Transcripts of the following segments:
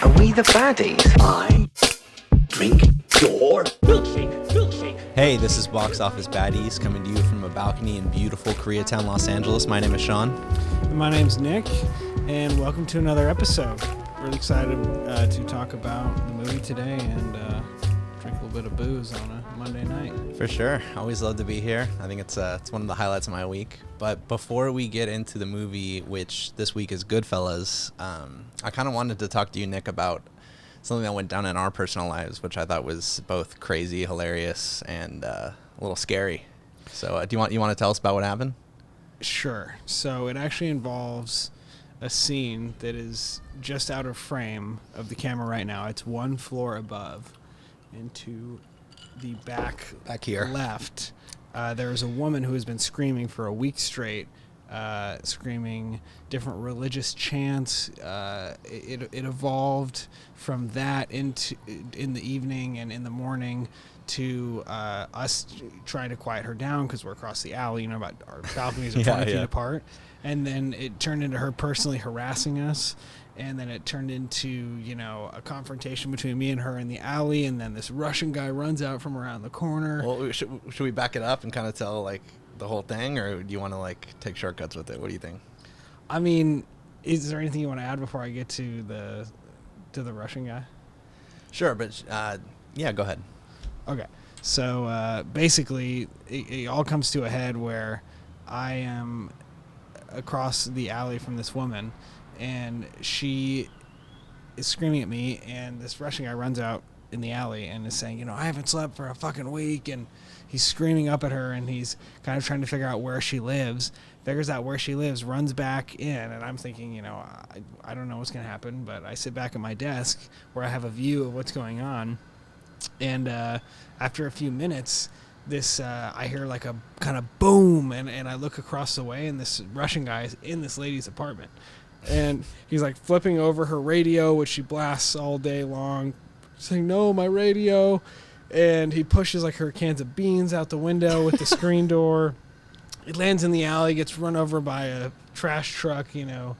Are we the baddies? I drink your milkshake. Hey, this is Office Baddies coming to you from a balcony in beautiful Koreatown, Los Angeles. My name is Sean. My name's Nick, and welcome to another episode. Really excited to talk about the movie today and drink a little bit of booze on a Monday night. For sure. Always love to be here. I think it's one of the highlights of my week. But before we get into the movie, which this week is Goodfellas, I kind of wanted to talk to you, Nick, about something that went down in our personal lives, which I thought was both crazy, hilarious, and a little scary. So you want to tell us about what happened? Sure. So it actually involves a scene that is just out of frame of the camera right now. It's one floor above. Into the back here left, there is a woman who has been screaming for a week straight, screaming different religious chants. It evolved from that in the evening and in the morning to us trying to quiet her down because we're across the alley. You know, about our balconies are 20 feet apart. And then it turned into her personally harassing us. And then it turned into, a confrontation between me and her in the alley. And then this Russian guy runs out from around the corner. Well, should we back it up and kind of tell, the whole thing? Or do you want to, take shortcuts with it? What do you think? I mean, is there anything you want to add before I get to the Russian guy? Sure, but, yeah, go ahead. Okay. So, basically, it all comes to a head where I am across the alley from this woman, and she is screaming at me, and this Russian guy runs out in the alley and is saying, I haven't slept for a fucking week, and he's screaming up at her, and he's kind of trying to figure out where she lives, figures out where she lives, runs back in, and I'm thinking, I don't know what's going to happen, but I sit back at my desk where I have a view of what's going on, and after a few minutes, I hear like a kind of boom, and I look across the way, and this Russian guy is in this lady's apartment. And he's like flipping over her radio, which she blasts all day long, saying, "No, my radio." And he pushes like her cans of beans out the window with the screen door. It lands in the alley, gets run over by a trash truck, an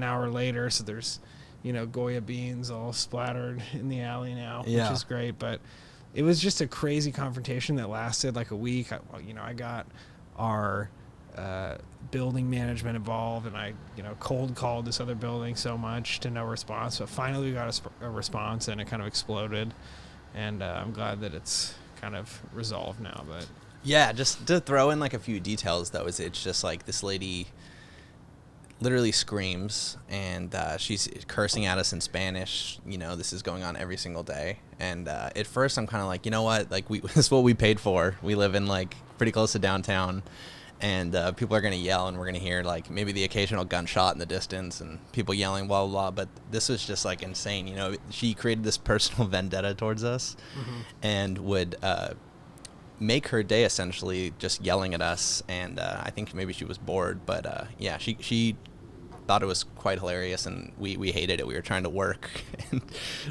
hour later. So there's, Goya beans all splattered in the alley now, which is great. But it was just a crazy confrontation that lasted like a week. I got our building management involved, and I cold called this other building so much to no response, but finally we got a response, and it kind of exploded, and I'm glad that it's kind of resolved now. But yeah, just to throw in a few details though, it's just this lady literally screams, and she's cursing at us in Spanish. This is going on every single day, and at first I'm kind of like, what, this is what we paid for. We live in pretty close to downtown, and people are going to yell, and we're going to hear maybe the occasional gunshot in the distance and people yelling, blah, blah, blah. But this was just insane. She created this personal vendetta towards us, and would make her day essentially just yelling at us. And I think maybe she was bored, but yeah, she thought it was quite hilarious, and we hated it. We were trying to work, and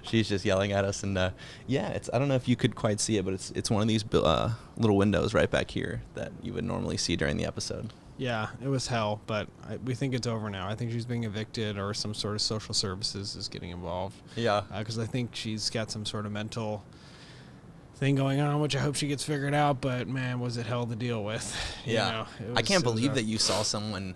she's just yelling at us. And yeah, I don't know if you could quite see it, but it's one of these little windows right back here that you would normally see during the episode. yeah, it was hell, but we think it's over now. I think she's being evicted, or some sort of social services is getting involved. Yeah, because I think she's got some sort of mental thing going on, which I hope she gets figured out. But man, was it hell to deal with. I can't believe that you saw someone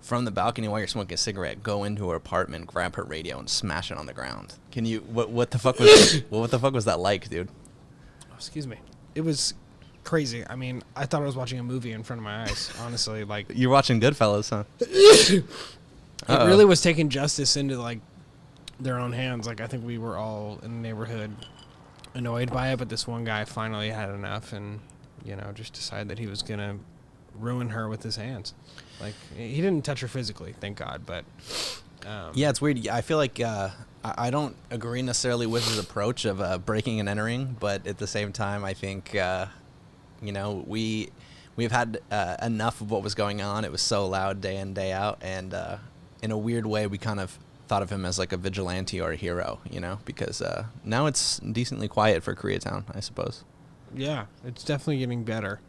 from the balcony while you're smoking a cigarette go into her apartment, grab her radio, and smash it on the ground. Can you? What the fuck was? What the fuck was that like, dude? Oh, excuse me. It was crazy. I mean, I thought I was watching a movie in front of my eyes. Honestly, You're watching Goodfellas, huh? It really was taking justice into their own hands. I think we were all in the neighborhood annoyed by it, but this one guy finally had enough, and just decided that he was gonna ruin her with his hands. He didn't touch her physically, thank God, but yeah, it's weird. I feel like I don't agree necessarily with his approach of breaking and entering, but at the same time, I think we've had enough of what was going on. It was so loud day in, day out, and in a weird way, we kind of thought of him as a vigilante or a hero, because now it's decently quiet for Koreatown, I suppose. Yeah, it's definitely getting better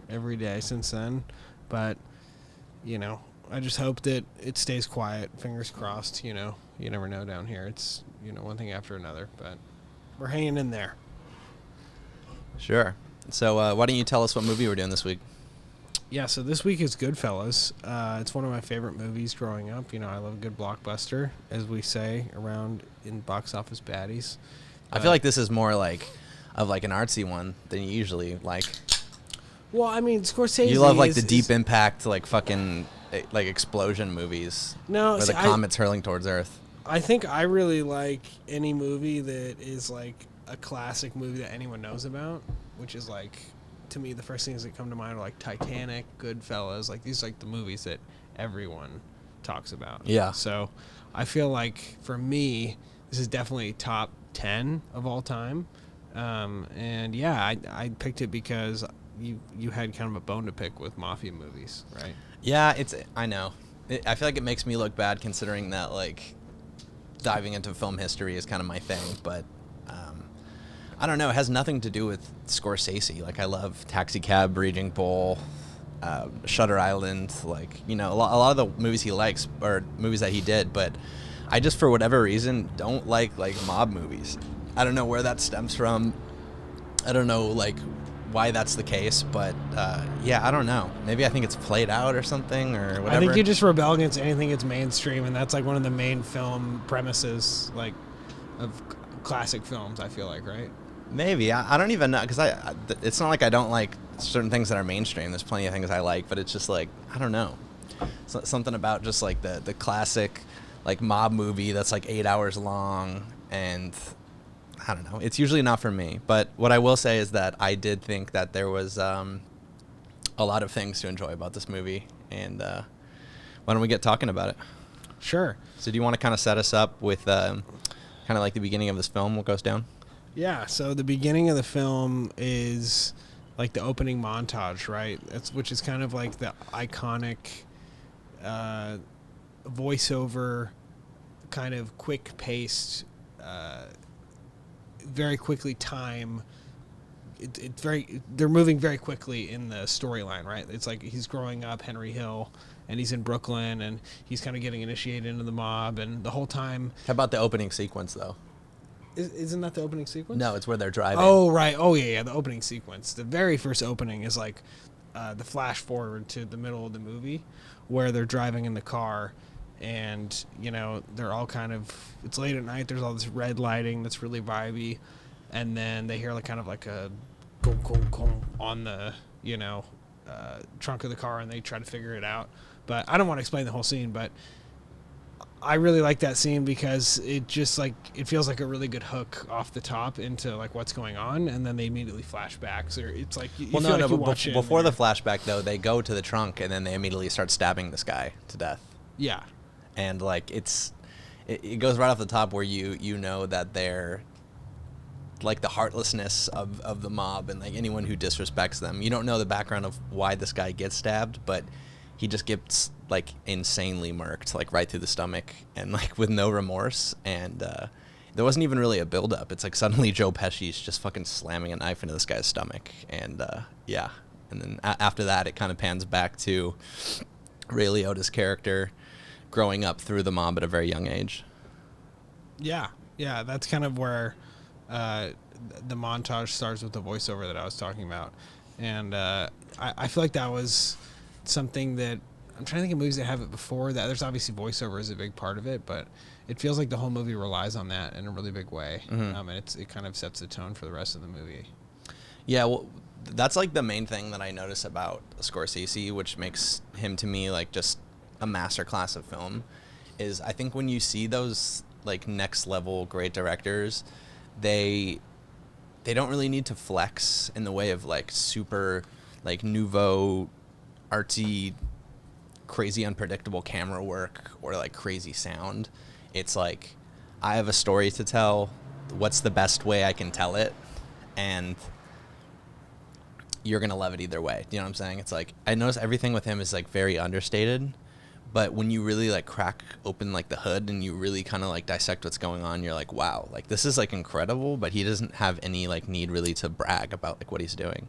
every day since then, but I just hope that it stays quiet. Fingers crossed. You know, you never know down here. It's one thing after another, but we're hanging in there. Sure. So why don't you tell us what movie we're doing this week? Yeah, so this week is Goodfellas. It's one of my favorite movies growing up. I love a good blockbuster, as we say around in box office baddies. I feel like this is more like of like an artsy one than you usually like. Well, I mean, Scorsese. You love like the deep impact, like fucking like explosion movies. No, where the comet's hurling towards Earth. I think I really like any movie that is like a classic movie that anyone knows about, which is like, to me, the first things that come to mind are like Titanic, Goodfellas, like these are like the movies that everyone talks about. Yeah. So I feel like for me, this is definitely top 10 of all time. And yeah, I picked it because you had kind of a bone to pick with mafia movies, right? Yeah, I know. I feel like it makes me look bad considering that like diving into film history is kind of my thing, but I don't know. It has nothing to do with Scorsese. Like, I love Taxi Cab, Raging Bull, Shutter Island. Like, a lot of the movies he likes are movies that he did. But I just, for whatever reason, don't like mob movies. I don't know where that stems from. I don't know like why that's the case. But yeah, I don't know. Maybe I think it's played out or something or whatever. I think you just rebel against anything that's mainstream, and that's like one of the main film premises, like, of classic films. I feel like, right? Maybe. I don't even know, because it's not like I don't like certain things that are mainstream. There's plenty of things I like, but it's just like, I don't know. Something about just like the classic like mob movie that's like 8 hours long, and I don't know. It's usually not for me. But what I will say is that I did think that there was a lot of things to enjoy about this movie, and why don't we get talking about it? Sure. So do you want to kind of set us up with kind of like the beginning of this film, what goes down? Yeah, so the beginning of the film is like the opening montage, right? Which is kind of like the iconic voiceover, kind of quick-paced, very quickly time. They're moving very quickly in the storyline, right? It's like he's growing up, Henry Hill, and he's in Brooklyn, and he's kind of getting initiated into the mob, and the whole time. How about the opening sequence, though? Isn't that the opening sequence? No, it's where they're driving. Oh, right. Oh, yeah, the opening sequence. The very first opening is like the flash forward to the middle of the movie where they're driving in the car, and, they're all kind of, it's late at night, there's all this red lighting that's really vibey, and then they hear like kind of like a gong, gong, gong on the, trunk of the car, and they try to figure it out. But I don't want to explain the whole scene, but I really like that scene because it just like it feels like a really good hook off the top into like what's going on, and then they immediately flash back. So it's like you feel like you watch it before the flashback though, they go to the trunk and then they immediately start stabbing this guy to death. Yeah, and like it goes right off the top where you know that they're like the heartlessness of the mob and like anyone who disrespects them. You don't know the background of why this guy gets stabbed, but he just gets like insanely murked, like right through the stomach, and like with no remorse. And there wasn't even really a build-up. It's like suddenly Joe Pesci's just fucking slamming a knife into this guy's stomach, and yeah. And then after that, it kind of pans back to Ray Liotta's character growing up through the mob at a very young age. Yeah, that's kind of where the montage starts with the voiceover that I was talking about, and I feel like that was something that I'm trying to think of movies that have it before that. There's obviously voiceover is a big part of it, but it feels like the whole movie relies on that in a really big way. And it kind of sets the tone for the rest of the movie. Yeah, well, that's like the main thing that I notice about Scorsese, which makes him to me like just a masterclass of film, is I think when you see those like next level great directors, they don't really need to flex in the way of like super like nouveau artsy, crazy unpredictable camera work or like crazy sound. It's like, I have a story to tell, what's the best way I can tell it, and you're gonna love it either way. You know what I'm saying? It's like, I notice everything with him is like very understated, but when you really like crack open like the hood and you really kind of like dissect what's going on, you're like, wow, like this is like incredible, but he doesn't have any like need really to brag about like what he's doing.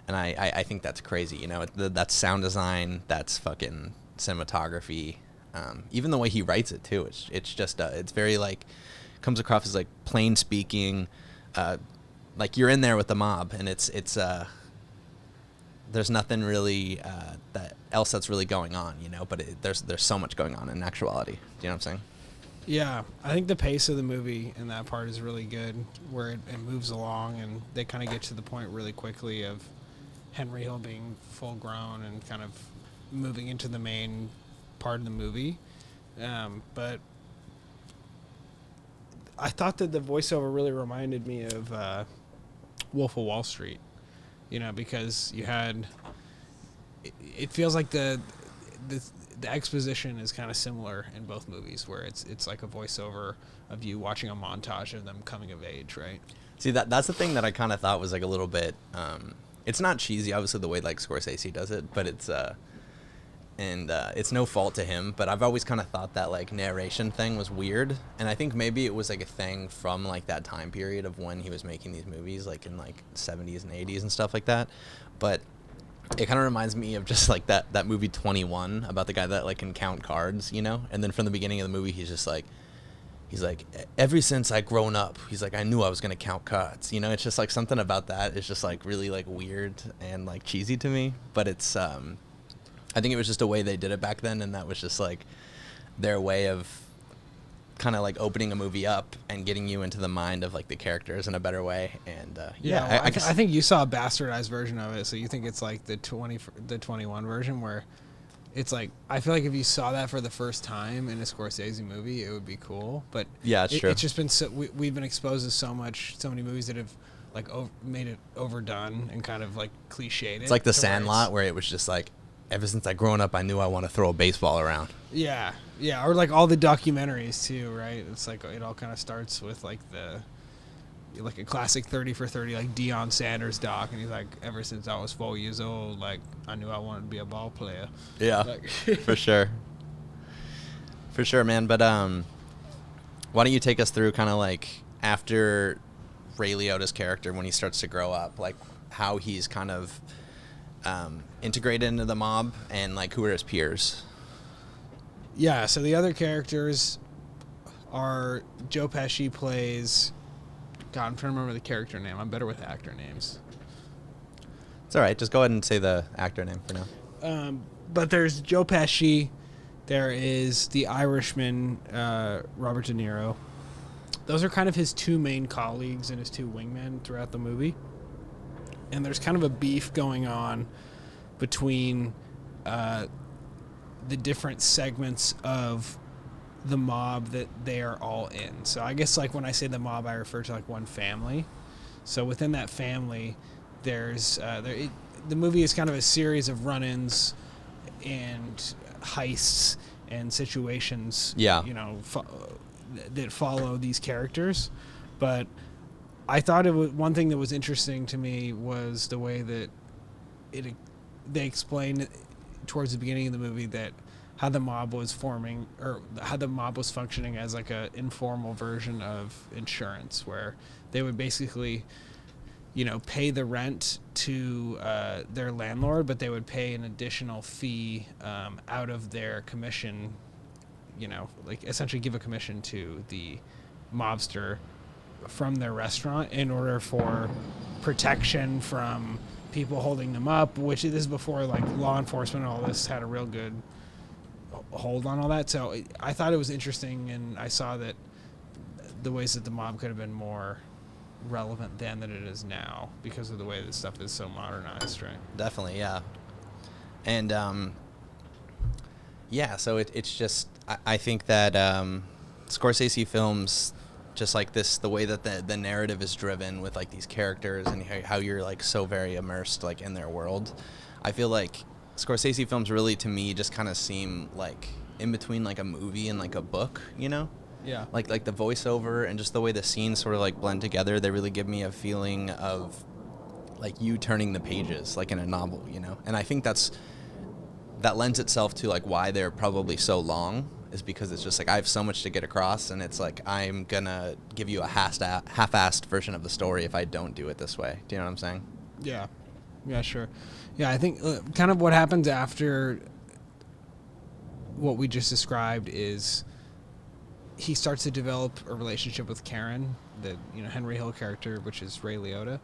And I think that's crazy, that's sound design, that's fucking cinematography, even the way he writes it too. It's just it's very like comes across as like plain speaking, like you're in there with the mob, and it's there's nothing really that's really going on, you know. But there's so much going on in actuality. Do you know what I'm saying? Yeah, I think the pace of the movie in that part is really good, where it moves along, and they kind of get to the point really quickly of Henry Hill being full grown and kind of moving into the main part of the movie. But I thought that the voiceover really reminded me of Wolf of Wall Street, you know, because you had it feels like the exposition is kind of similar in both movies, where it's like a voiceover of you watching a montage of them coming of age, right? See, that's the thing that I kind of thought was like a little bit. It's not cheesy, obviously, the way like Scorsese does it, but it's no fault to him. But I've always kind of thought that like narration thing was weird, and I think maybe it was like a thing from like that time period of when he was making these movies, like in like 70s and 80s and stuff like that. But it kind of reminds me of just like that movie 21 about the guy that like can count cards, you know? And then from the beginning of the movie, he's like, ever since I grown up, he's like, I knew I was going to count cards. You know, it's just like something about that is just like really like weird and like cheesy to me. But it's, I think it was just a way they did it back then. And that was just like their way of kind of like opening a movie up and getting you into the mind of like the characters in a better way. And I think you saw a bastardized version of it, so you think it's like the 21 version, where it's like, I feel like if you saw that for the first time in a Scorsese movie, it would be cool. But yeah, it's true. It's just been we've been exposed to so many movies that have like made it overdone and kind of like cliched. It's like The Sandlot, where it was just like, ever since I grown up, I knew I want to throw a baseball around. Yeah, or like all the documentaries too, right? It's like it all kind of starts with like a classic 30 for 30, like Deion Sanders doc, and he's like, ever since I was 4 years old, like I knew I wanted to be a ball player. Yeah, like, for sure, man. But why don't you take us through kind of like after Ray Liotta's character, when he starts to grow up, like how he's kind of integrated into the mob, and like who are his peers? Yeah, so the other characters are Joe Pesci plays. God, I'm trying to remember the character name. I'm better with actor names. It's all right. Just go ahead and say the actor name for now. But there's Joe Pesci. There is the Irishman, Robert De Niro. Those are kind of his two main colleagues and his two wingmen throughout the movie. And there's kind of a beef going on between the different segments of the mob that they are all in. So I guess like when I say the mob, I refer to like one family. So within that family, there's the movie is kind of a series of run-ins and heists and situations. Yeah. You know, that follow these characters. But I thought it was one thing that was interesting to me was the way that they explained towards the beginning of the movie that how the mob was forming, or how the mob was functioning as like a informal version of insurance, where they would basically, you know, pay the rent to their landlord, but they would pay an additional fee out of their commission, you know, like essentially give a commission to the mobster from their restaurant in order for protection from people holding them up, which it is before like law enforcement and all this had a real good hold on all that. So I thought it was interesting, and I saw that the ways that the mob could have been more relevant then than it is now because of the way this stuff is so modernized, right? Definitely, yeah. And so it's just I think that Scorsese films, just like this, the way that the narrative is driven with like these characters and how you're like so very immersed like in their world. I feel like Scorsese films really, to me, just kind of seem like in between like a movie and like a book, you know? Yeah. Like the voiceover and just the way the scenes sort of like blend together, they really give me a feeling of like you turning the pages like in a novel, you know? And I think that lends itself to like why they're probably so long, is because it's just like I have so much to get across, and it's like I'm gonna give you a half-assed version of the story if I don't do it this way. Do you know what I'm saying? Yeah, sure. Yeah, I think kind of what happens after what we just described is he starts to develop a relationship with Karen, the Henry Hill character, which is Ray Liotta.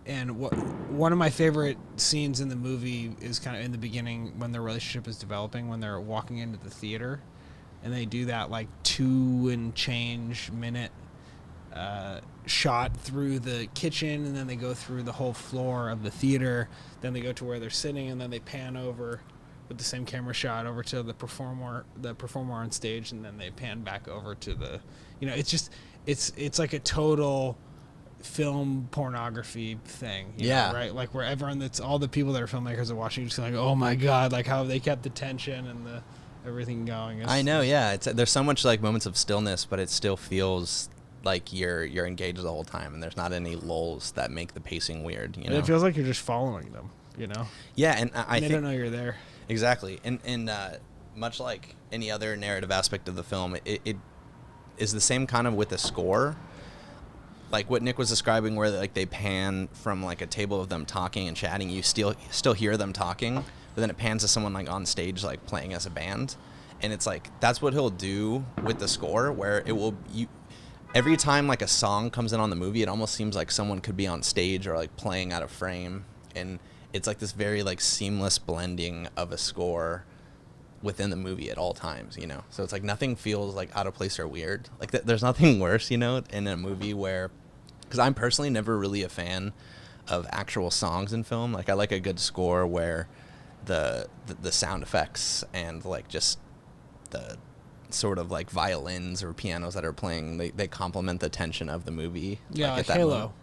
And one of my favorite scenes in the movie is kind of in the beginning when their relationship is developing, when they're walking into the theater, and they do that like 2 and change minute shot through the kitchen, and then they go through the whole floor of the theater, then they go to where they're sitting, and then they pan over with the same camera shot over to the performer on stage, and then they pan back over to the it's like a total film pornography thing, right? Like where all the people that are filmmakers are watching, just like, oh my god, like how they kept the tension and the everything going. I know, yeah. There's so much like moments of stillness, but it still feels like you're engaged the whole time, and there's not any lulls that make the pacing weird. It feels like you're just following them. Yeah, and I think they don't know you're there. Exactly, and much like any other narrative aspect of the film, it is the same kind of with the score. Like what Nick was describing, where like they pan from like a table of them talking and chatting, you still hear them talking, but then it pans to someone like on stage like playing as a band, and it's like that's what he'll do with the score, where it will every time like a song comes in on the movie, it almost seems like someone could be on stage or like playing out of frame, and it's like this very like seamless blending of a score within the movie at all times, so it's like nothing feels like out of place or weird. Like there's nothing worse, in a movie where, because I'm personally never really a fan of actual songs in film. Like I like a good score where the sound effects and like just the sort of like violins or pianos that are playing, they complement the tension of the movie. Like Halo.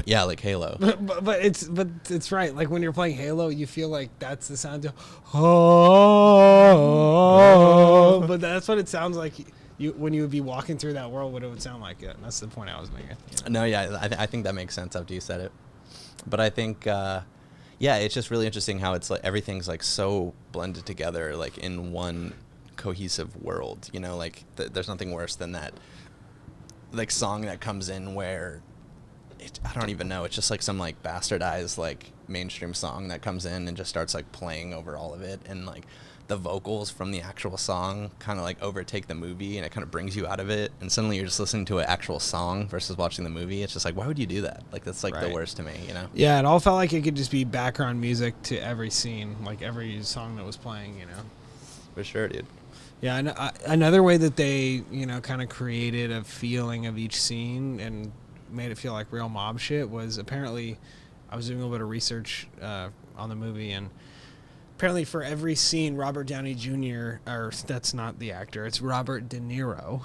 Yeah, like Halo. But it's right. Like when you're playing Halo, you feel like that's the sound of oh, but that's what it sounds like. When you would be walking through that world, what it would sound like. And that's the point I was making. No, yeah, I think that makes sense after you said it. But I think, it's just really interesting how it's like everything's like so blended together, like in one cohesive world. Like there's nothing worse than that, like song that comes in where I don't even know. It's just like some like bastardized like mainstream song that comes in and just starts like playing over all of it, and like the vocals from the actual song kind of like overtake the movie, and it kind of brings you out of it, and suddenly you're just listening to an actual song versus watching the movie. It's just like, why would you do that? Like that's like the worst to me, Yeah, it all felt like it could just be background music to every scene, like every song that was playing, For sure, dude. Yeah, another way that they, kind of created a feeling of each scene and made it feel like real mob shit was, apparently I was doing a little bit of research on the movie, and apparently for every scene, Robert Downey Jr., or that's not the actor, it's Robert De Niro.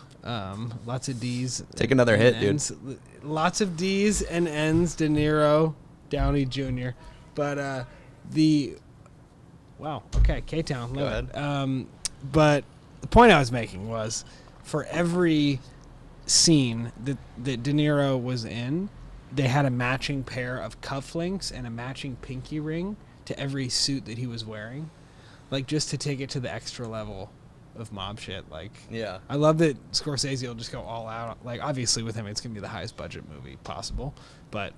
Lots of D's. Take another hit, N's, dude. Lots of D's and N's, De Niro, Downey Jr. But wow, okay, K-Town. Go ahead. But the point I was making was, for every scene that De Niro was in, they had a matching pair of cufflinks and a matching pinky ring to every suit that he was wearing, like just to take it to the extra level of mob shit. Like, yeah, I love that Scorsese will just go all out. Like, obviously with him, it's gonna be the highest budget movie possible, but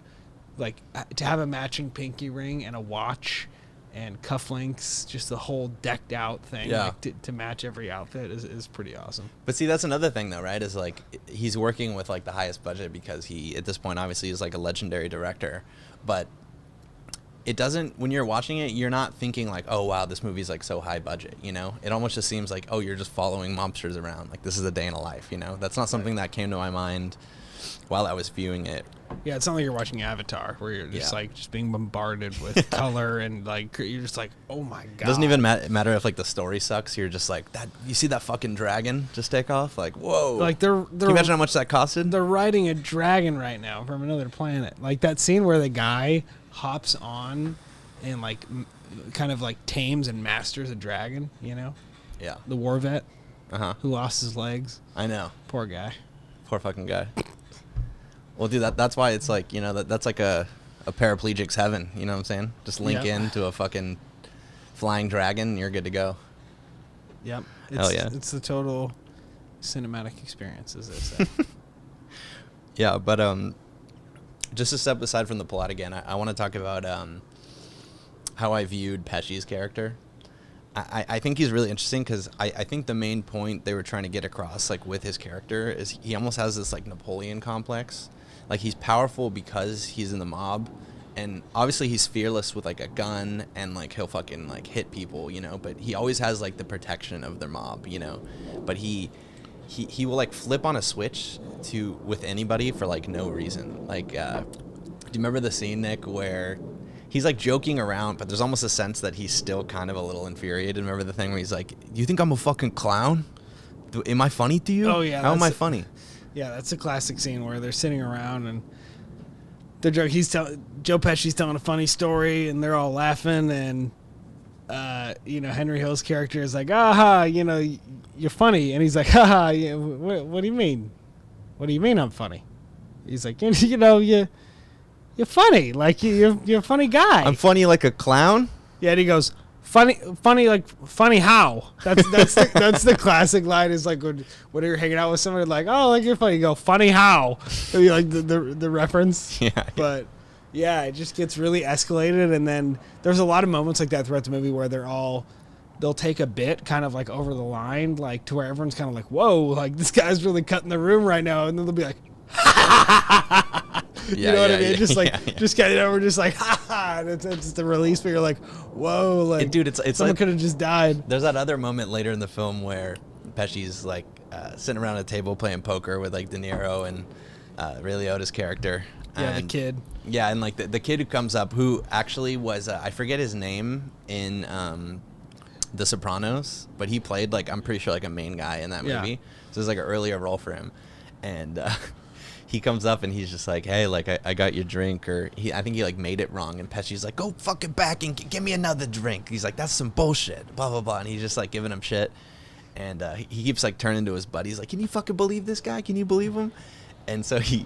like to have a matching pinky ring and a watch and cufflinks, just the whole decked out thing, like, to match every outfit is pretty awesome. But see, that's another thing though, right? Is like he's working with like the highest budget because he, at this point, obviously is like a legendary director. But it doesn't, when you're watching it, you're not thinking like, oh wow, this movie's like so high budget, It almost just seems like, oh, you're just following mobsters around. Like this is a day in a life, That's not something that came to my mind while I was viewing it. Yeah, it's not like you're watching Avatar where you're just like just being bombarded with color and like you're just like, oh my god. It doesn't even matter if like the story sucks. You're just like, that. You see that fucking dragon just take off? Like, whoa. Like they're Can you imagine how much that costed? They're riding a dragon right now from another planet. Like that scene where the guy hops on and like kind of like tames and masters a dragon. Yeah. The war vet. Who lost his legs. I know. Poor guy. Poor fucking guy. Well, dude, that's why it's like, that's like a paraplegic's heaven, you know what I'm saying? Just link into a fucking flying dragon and you're good to go. Yep. Hell yeah. It's the total cinematic experience, as they say. Yeah, but just to step aside from the plot again, I want to talk about how I viewed Pesci's character. I think he's really interesting because I think the main point they were trying to get across, like, with his character is he almost has this, like, Napoleon complex. Like, he's powerful because he's in the mob, and obviously he's fearless with, like, a gun, and, like, he'll fucking, like, hit people, you know, but he always has, like, the protection of their mob, you know, but he will, like, flip on a switch with anybody for, like, no reason. Like, do you remember the scene, Nick, where he's, like, joking around, but there's almost a sense that he's still kind of a little infuriated? Remember the thing where he's like, "You think I'm a fucking clown? Am I funny to you? Oh, yeah. How am I funny?" Yeah, that's a classic scene where they're sitting around and they're joking. Joe Pesci's telling a funny story, and they're all laughing, and Henry Hill's character is like, "Aha, you're funny," and he's like, "Haha, yeah, what do you mean? What do you mean I'm funny?" He's like, You're funny, like you're a funny guy." I'm funny like a clown? Yeah, and he goes, funny like funny how? That's the classic line, is like when you're hanging out with somebody, like, "Oh, like you're funny," you go, "Funny how?" Like the reference. Yeah. But yeah, it just gets really escalated, and then there's a lot of moments like that throughout the movie where they'll take a bit kind of like over the line, like to where everyone's kind of like, "Whoa, like this guy's really cutting the room right now," and then they'll be like, you know what I mean? Just kind of, we're just like, "Ha ha!" And it's just the release, but you're like, "Whoa!" Like, dude, it's someone like, could have just died. there's that other moment later in the film where Pesci's like sitting around a table playing poker with, like, De Niro and Ray Liotta's character. Yeah, the And- kid. Yeah, and, like, the kid who comes up, who actually was I forget his name in The Sopranos, but he played, like, I'm pretty sure, like, a main guy in that Yeah. movie. So it was like an earlier role for him, and he comes up and he's just like, "Hey, like, I got your drink," or I think he, like, made it wrong, and Pesci's like, "Go fucking back and give me another drink." He's like, "That's some bullshit," blah blah blah, and he's just, like, giving him shit, and he keeps, like, turning to his buddies like, "Can you fucking believe this guy? Can you believe him?" And so he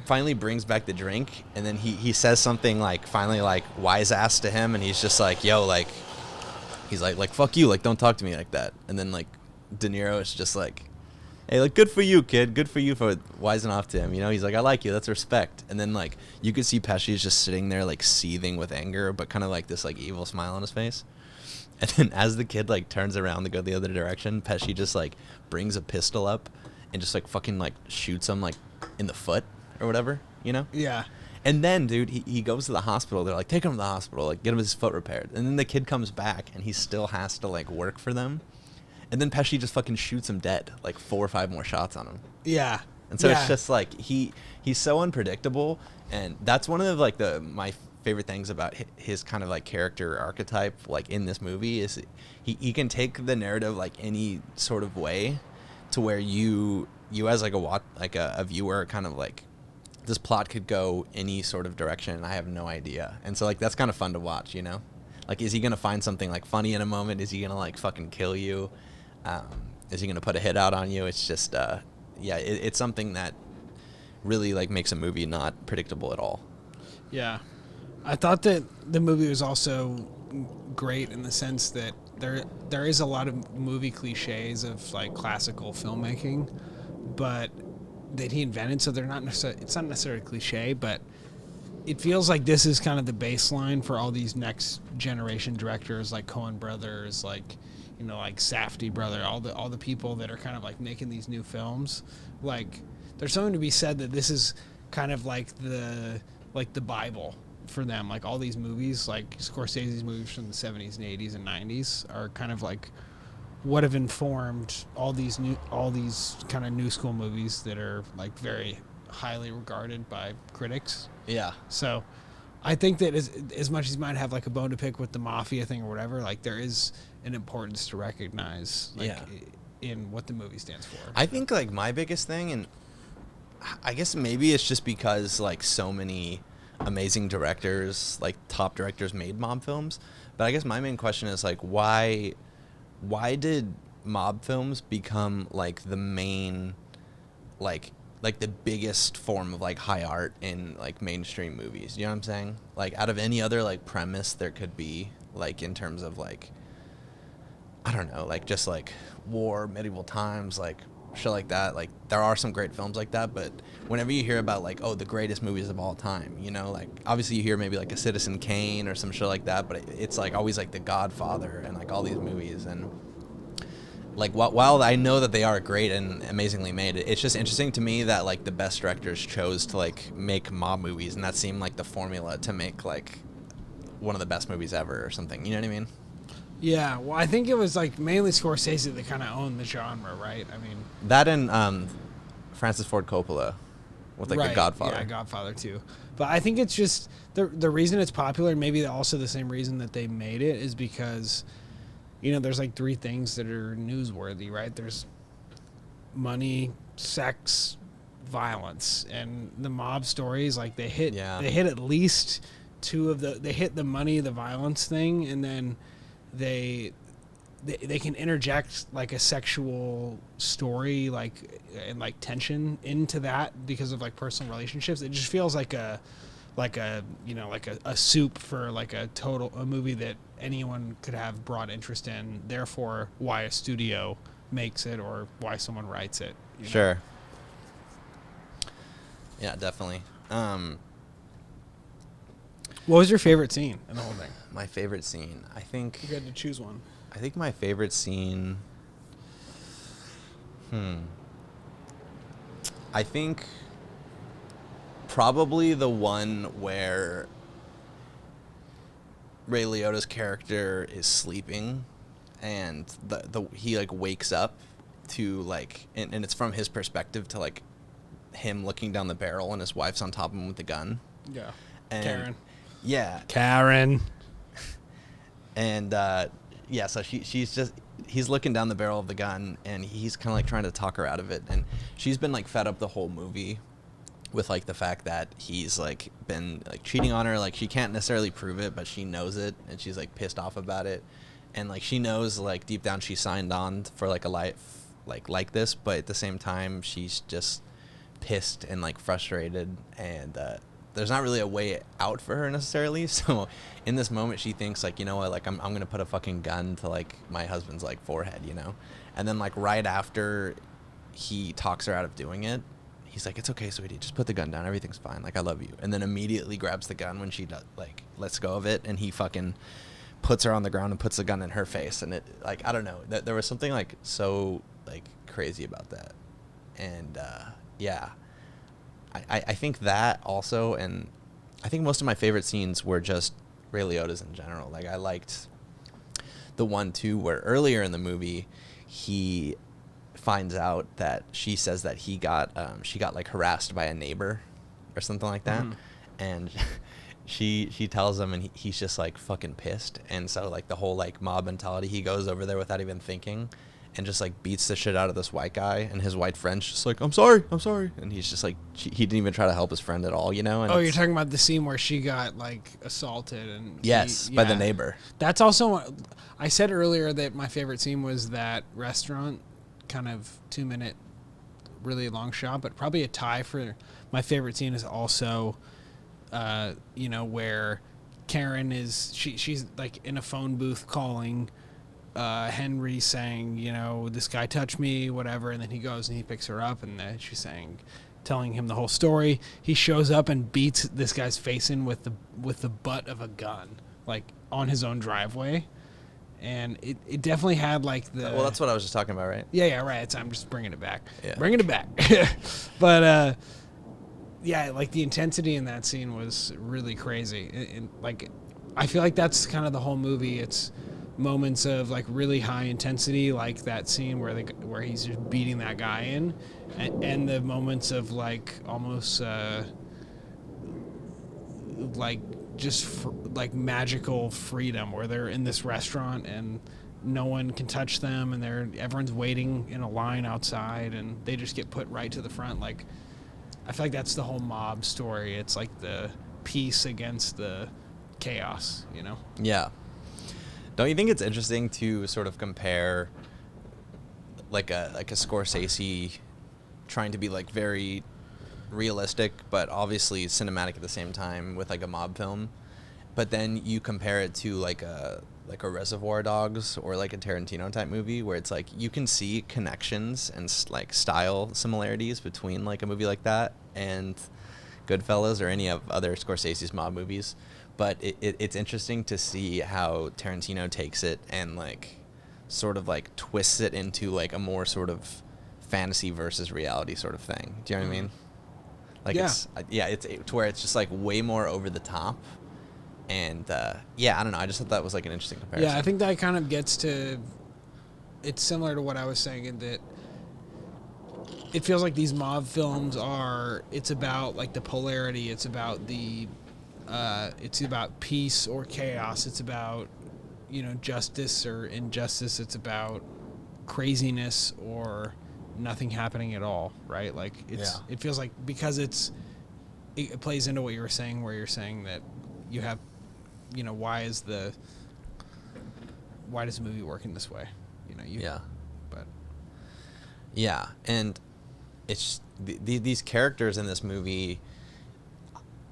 finally brings back the drink, and then he says something, like, finally, like, wise ass to him, and he's just like, "Yo, like," he's like, "Fuck you, like, don't talk to me like that." And then, like, De Niro is just like, "Hey, like, good for you, kid. Good for you for wising off to him. You know," he's like, "I like you. That's respect." And then, like, you could see Pesci's just sitting there, like, seething with anger, but kind of, like, this, like, evil smile on his face. And then as the kid, like, turns around to go the other direction, Pesci just, like, brings a pistol up and just, like, fucking, like, shoots him, like, in the foot or whatever, you know? Yeah. And then, dude, he goes to the hospital. They're like, "Take him to the hospital, like, get him his foot repaired." And then the kid comes back, and he still has to, like, work for them. And then Pesci just fucking shoots him dead, like 4 or 5 more shots on him. Yeah. And so Yeah. it's just like he's so unpredictable, and that's one of, like, my favorite things about his kind of, like, character archetype, like, in this movie, is he can take the narrative, like, any sort of way, to where you as, like, a viewer, kind of like, this plot could go any sort of direction, and I have no idea. And so, like, that's kind of fun to watch, you know? Like, is he gonna find something, like, funny in a moment? Is he gonna, like, fucking kill you? Is he gonna put a hit out on you? It's just it's something that really, like, makes a movie not predictable at all. Yeah. I thought that the movie was also great in the sense that there is a lot of movie cliches of, like, classical filmmaking, but that he invented, so they're not necessarily, it's not necessarily cliche, but it feels like this is kind of the baseline for all these next generation directors, like Coen brothers, like, like Safdie brother, all the people that are kind of, like, making these new films. Like, there's something to be said that this is kind of like the Bible for them. Like, all these movies, like Scorsese's movies from the 70s and 80s and 90s, are kind of like what have informed all these kind of new school movies that are, like, very highly regarded by critics. Yeah. So I think that as much as you might have, like, a bone to pick with the mafia thing or whatever, like, there is an importance to recognize, like, in what the movie stands for. I think, like, my biggest thing, and I guess maybe it's just because, like, so many amazing directors, like, top directors, made mob films, but I guess my main question is, like, why did mob films become, like, the main, like the biggest form of, like, high art in, like, mainstream movies? You know what I'm saying? Like, out of any other, like, premise there could be, like, in terms of, like, I don't know, like, just, like, war, medieval times, like, shit like that. Like there are some great films like that, but whenever you hear about like, oh, the greatest movies of all time, you know, like obviously you hear maybe like a Citizen Kane or some shit like that, but it's like always like The Godfather and like all these movies. And like while I know that they are great and amazingly made, it's just interesting to me that like the best directors chose to like make mob movies, and that seemed like the formula to make like one of the best movies ever or something. You know what I mean? Yeah, well, I think it was like mainly Scorsese that kind of owned the genre, right? I mean, That and Francis Ford Coppola with like The Godfather. Yeah, Godfather too. But I think it's just the reason it's popular, and maybe also the same reason that they made it, is because, you know, there's like three things that are newsworthy, right? There's money, sex, violence, and the mob stories, like they hit at least two of they hit the money, the violence thing, and then they can interject like a sexual story, like, and like tension into that because of like personal relationships. It just feels like a you know, like a soup for like a movie that anyone could have broad interest in, therefore why a studio makes it or why someone writes it, you know? Sure. Yeah, definitely. What was your favorite scene in the whole thing? My favorite scene, I think. You had to choose one. I think my favorite scene. I think probably the one where Ray Liotta's character is sleeping, and he like wakes up to like, and it's from his perspective to like him looking down the barrel, and his wife's on top of him with the gun. Yeah. And Karen. Yeah. Karen. And yeah, so he's looking down the barrel of the gun, and he's kind of like trying to talk her out of it, and she's been like fed up the whole movie with like the fact that he's like been like cheating on her. Like she can't necessarily prove it, but she knows it, and she's like pissed off about it, and like she knows like deep down she signed on for like a life like this, but at the same time she's just pissed and like frustrated, and there's not really a way out for her necessarily. So in this moment she thinks like, you know what, like I'm gonna put a fucking gun to like my husband's like forehead, you know. And then like right after he talks her out of doing it, he's like, it's okay, sweetie, just put the gun down, everything's fine, like I love you. And then immediately grabs the gun when she like lets go of it, and he fucking puts her on the ground and puts the gun in her face. And it, like, I don't know, there was something like so like crazy about that. And yeah, I think that also, and I think most of my favorite scenes were just Ray Liotta's in general. Like I liked the one too where earlier in the movie he finds out that she says that she got like harassed by a neighbor or something like that. And she tells him, and he's just like fucking pissed. And so like the whole like mob mentality, he goes over there without even thinking and just like beats the shit out of this white guy, and his white friend's just like, I'm sorry, and he's just like, he didn't even try to help his friend at all, you know. And oh, you're talking about the scene where she got like assaulted, and yes, by the neighbor. That's also, I said earlier that my favorite scene was that restaurant kind of 2-minute really long shot, but probably a tie for my favorite scene is also you know, where Karen is she's like in a phone booth calling Henry, saying, you know, this guy touched me, whatever, and then he goes and he picks her up, and she's telling him the whole story. He shows up and beats this guy's face in with the butt of a gun, like on his own driveway. And it definitely had like the... Well, that's what I was just talking about, right? Yeah, right. I'm just bringing it back. Yeah. Bringing it back. But, yeah, like the intensity in that scene was really crazy. And like, I feel like that's kind of the whole movie. It's moments of like really high intensity, like that scene where he's just beating that guy in, and the moments of like almost like just like magical freedom, where they're in this restaurant and no one can touch them, and everyone's waiting in a line outside, and they just get put right to the front. Like, I feel like that's the whole mob story. It's like the peace against the chaos, you know? Yeah. Don't you think it's interesting to sort of compare like a Scorsese trying to be like very realistic but obviously cinematic at the same time with like a mob film, but then you compare it to like a like a Reservoir Dogs or like a Tarantino type movie, where it's like you can see connections and like style similarities between like a movie like that and Goodfellas or any of other Scorsese's mob movies. But it's interesting to see how Tarantino takes it and like sort of like twists it into like a more sort of fantasy versus reality sort of thing. Do you know what I mean? Like it's to where it's just like way more over the top. And I don't know. I just thought that was like an interesting comparison. Yeah, I think that kind of gets to. It's similar to what I was saying in that it feels like these mob films are. It's about like the polarity. It's about the. It's about peace or chaos. It's about, justice or injustice. It's about craziness or nothing happening at all. Right? Like It feels like because it plays into what you were saying, where you're saying that you have. Why does the movie work in this way? But and it's these characters in this movie.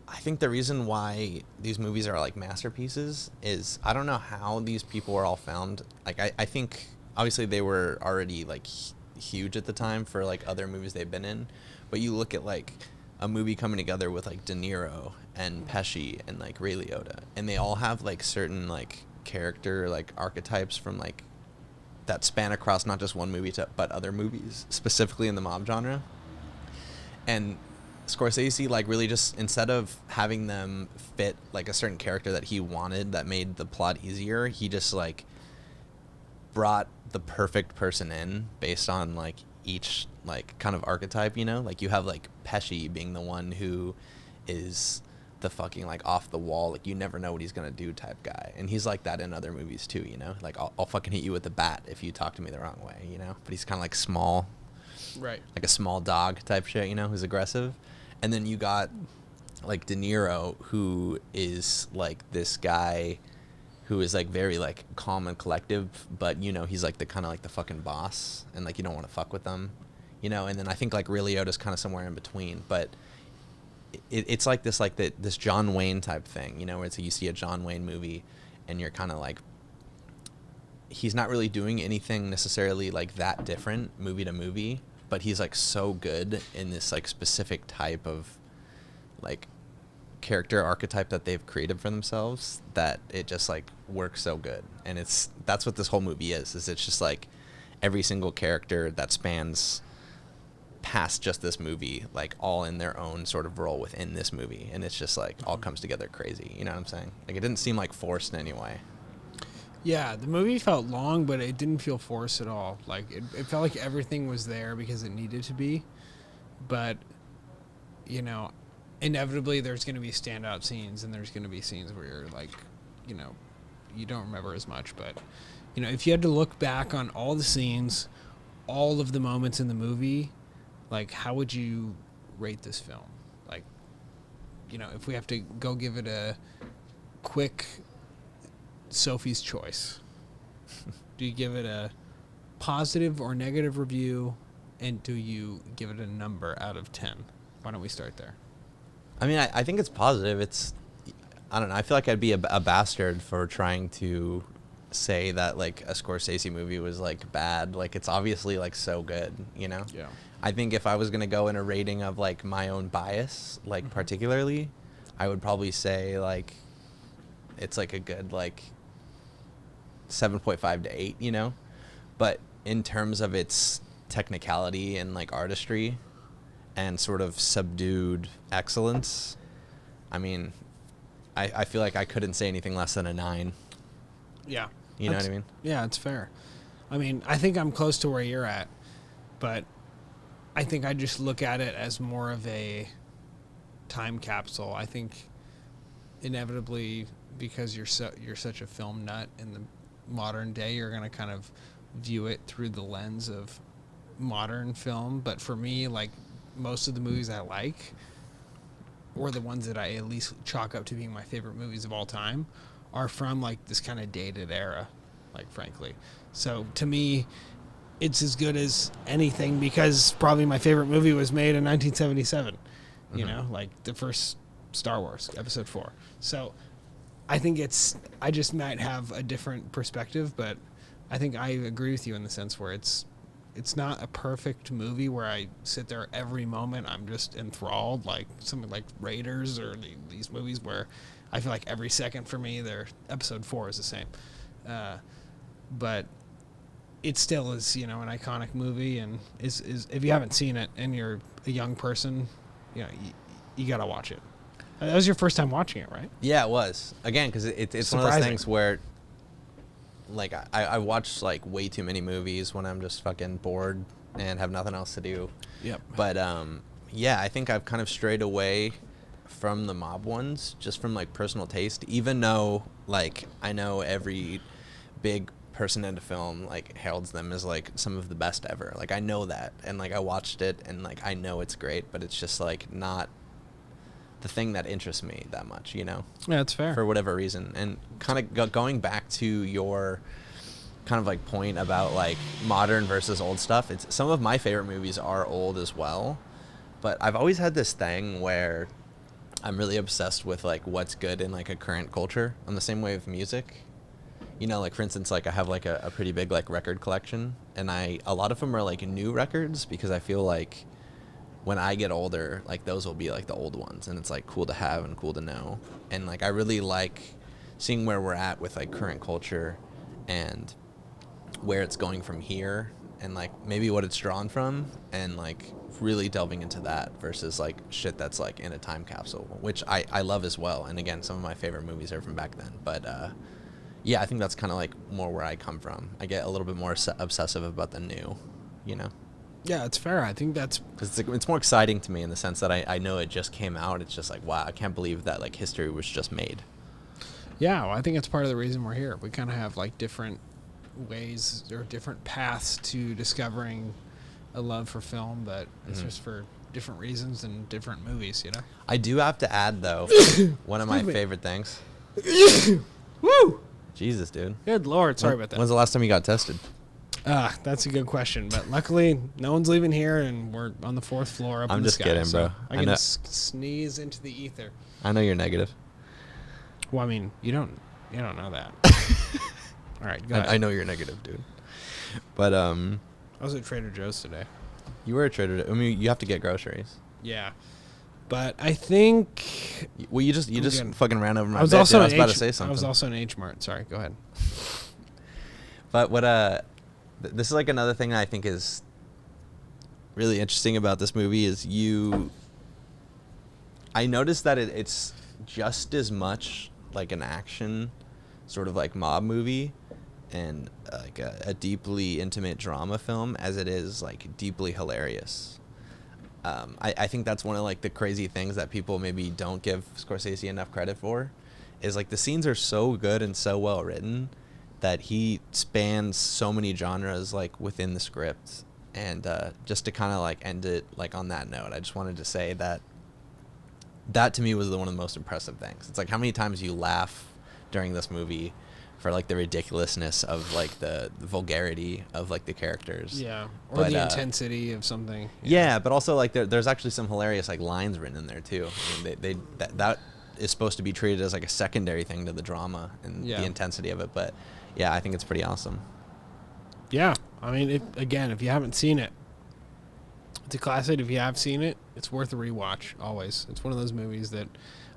I think the reason why these movies are like masterpieces is I don't know how these people are all found. Like I think obviously they were already like huge at the time for like other movies they've been in, but you look at like a movie coming together with like De Niro and Pesci and like Ray Liotta, and they all have like certain like character like archetypes from like that span across not just one movie but other movies, specifically in the mob genre. And Scorsese like really just, instead of having them fit like a certain character that he wanted that made the plot easier, he just like brought the perfect person in based on like each like kind of archetype, like you have like Pesci being the one who is the fucking like off the wall, like you never know what he's gonna do type guy, and he's like that in other movies too, like I'll fucking hit you with a bat if you talk to me the wrong way, but he's kind of like small, right, like a small dog type shit, who's aggressive. And then you got like De Niro, who is like this guy who is like very like calm and collective, but he's like the kind of like the fucking boss, and like you don't want to fuck with them, and then I think like Ray Liotta's kind of somewhere in between, but it's like this John Wayne type thing, where it's like you see a John Wayne movie and you're kind of like, he's not really doing anything necessarily like that different movie to movie, but he's like so good in this like specific type of like character archetype that they've created for themselves that it just like works so good. And that's what this whole movie is it's just like every single character that spans past just this movie, like all in their own sort of role within this movie, and it's just like all comes together crazy, you know what I'm saying? Like it didn't seem like forced in any way. Yeah, the movie felt long, but it didn't feel forced at all. Like it felt like everything was there because it needed to be. But inevitably there's going to be standout scenes, and there's going to be scenes where you're like, you don't remember as much. But if you had to look back on all the scenes, all of the moments in the movie, like how would you rate this film? Like, if we have to go give it a quick Sophie's choice, do you give it a positive or negative review, and do you give it a number out of 10? Why don't we start there? I mean, I think it's positive. I don't know, I feel like I'd be a bastard for trying to say that like a Scorsese movie was like bad. Like it's obviously like so good, Yeah. I think if I was gonna go in a rating of like my own bias, like particularly, I would probably say like it's like a good like 7.5 to 8, but in terms of its technicality and like artistry and sort of subdued excellence, I mean, I feel like I couldn't say anything less than a 9. Yeah. You know what I mean? Yeah, it's fair. I mean, I think I'm close to where you're at, but I think I just look at it as more of a time capsule. I think inevitably, because you're such a film nut in the modern day, you're going to kind of view it through the lens of modern film. But for me, like most of the movies I like, or the ones that I at least chalk up to being my favorite movies of all time, are from like this kind of dated era, like frankly. So to me, it's as good as anything, because probably my favorite movie was made in 1977, like the first Star Wars, Episode 4. So I think I just might have a different perspective, but I think I agree with you in the sense where it's not a perfect movie where I sit there every moment I'm just enthralled, like something like Raiders or these movies where I feel like every second for me, episode 4 is the same. But it still is, an iconic movie, and is if you haven't seen it and you're a young person, you gotta watch it. That was your first time watching it, right? Yeah, it was. Again, because it's one of those things where, like, I watch, like, way too many movies when I'm just fucking bored and have nothing else to do. Yep. But, yeah, I think I've kind of strayed away from the mob ones just from, like, personal taste, even though, like, I know every big person into film, like, heralds them as, like, some of the best ever. Like, I know that. And, like, I watched it, and, like, I know it's great, but it's just, like, not the thing that interests me that much, Yeah, that's fair. for whatever reason. And kind of going back to your kind of like point about like modern versus old stuff, it's some of my favorite movies are old as well, but I've always had this thing where I'm really obsessed with like what's good in like a current culture. On the same way with music, like for instance, like I have like a pretty big like record collection, and a lot of them are like new records because I feel like when I get older, like those will be like the old ones, and it's like cool to have and cool to know. And like I really like seeing where we're at with like current culture and where it's going from here, and like maybe what it's drawn from, and like really delving into that versus like shit that's like in a time capsule, which I love as well. And again, some of my favorite movies are from back then, but yeah, I think that's kind of like more where I come from. I get a little bit more obsessive about the new, Yeah, it's fair. I think that's because it's more exciting to me in the sense that I know it just came out. It's just like, wow, I can't believe that like history was just made. Yeah, well, I think it's part of the reason we're here. We kind of have like different ways or different paths to discovering a love for film, but it's just for different reasons and different movies, I do have to add though, one of my favorite things. Woo! Jesus, dude. Good Lord, sorry about that. When's the last time you got tested? That's a good question, but luckily no one's leaving here, and we're on the 4th floor up in the sky. I'm just kidding, so bro. I can sneeze into the ether. I know you're negative. Well, I mean, you don't know that. All right, go ahead. I know you're negative, dude. But I was at Trader Joe's today. you were a Trader. I mean, you have to get groceries. Yeah, but I think. Well, you just fucking ran over my I was bed, also dude. I was about to say something. I was also in H Mart. Sorry, go ahead. But what this is like another thing that I think is really interesting about this movie is I noticed that it's just as much like an action sort of like mob movie and like a deeply intimate drama film as it is like deeply hilarious. I think that's one of like the crazy things that people maybe don't give Scorsese enough credit for, is like the scenes are so good and so well written that he spans so many genres like within the script. And just to kind of like end it like on that note, I just wanted to say that to me was one of the most impressive things. It's like how many times you laugh during this movie for like the ridiculousness of like the vulgarity of like the characters. Yeah, or the intensity of something. Yeah, but also like there's actually some hilarious like lines written in there too. I mean, that is supposed to be treated as like a secondary thing to the drama and the intensity of it. But yeah, I think it's pretty awesome. Yeah, I mean, if you haven't seen it, it's a classic. If you have seen it, it's worth a rewatch. Always, it's one of those movies that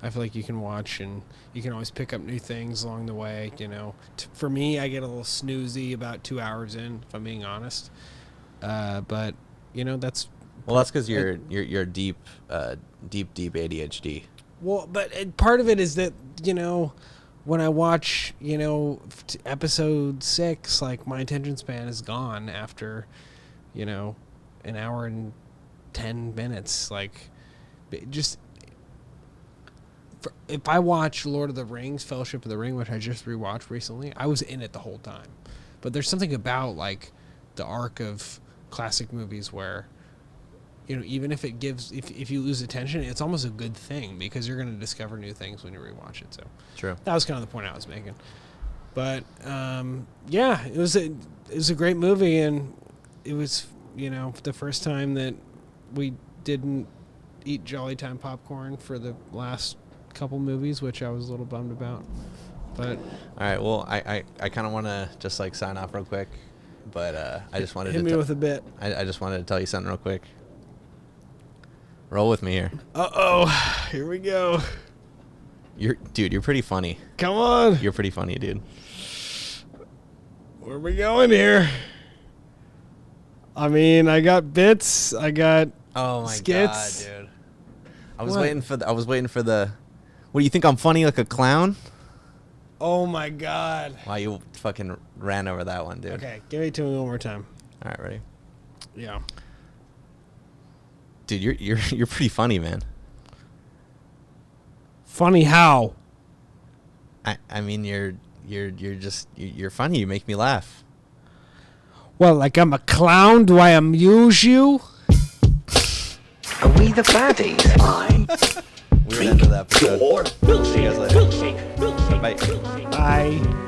I feel like you can watch and you can always pick up new things along the way. For me, I get a little snoozy about 2 hours in, if I'm being honest. But that's because you're deep ADHD. Well, but part of it is that when I watch episode 6, like my attention span is gone after an hour and 10 minutes. Like, just if I watch Lord of the Rings, Fellowship of the Ring, which I just rewatched recently, I was in it the whole time. But there's something about like the arc of classic movies where even if it gives, if you lose attention, it's almost a good thing because you're going to discover new things when you rewatch it. So true. That was kind of the point I was making. But yeah, it was a great movie, and it was the first time that we didn't eat Jolly Time popcorn for the last couple movies, which I was a little bummed about. But All right. Well, I kind of want to just like sign off real quick, but I just wanted hit to me with a bit. I just wanted to tell you something real quick. Roll with me here. Uh-oh. Here we go. You're pretty funny. Come on. You're pretty funny, dude. Where are we going here? I mean, I got bits. I got skits. God, dude. I was What? waiting for the. What do you think? I'm funny like a clown? Oh, my God. Wow, you fucking ran over that one, dude. Okay, give it to me one more time. All right, ready? Yeah. Dude, you're pretty funny, man. Funny how? I mean, you're funny. You make me laugh. Well, like I'm a clown? Do I amuse you? Are we the baddies? I We're into that episode. your milkshake. See you guys later. Milkshake. Milkshake. Bye. Milkshake. Bye.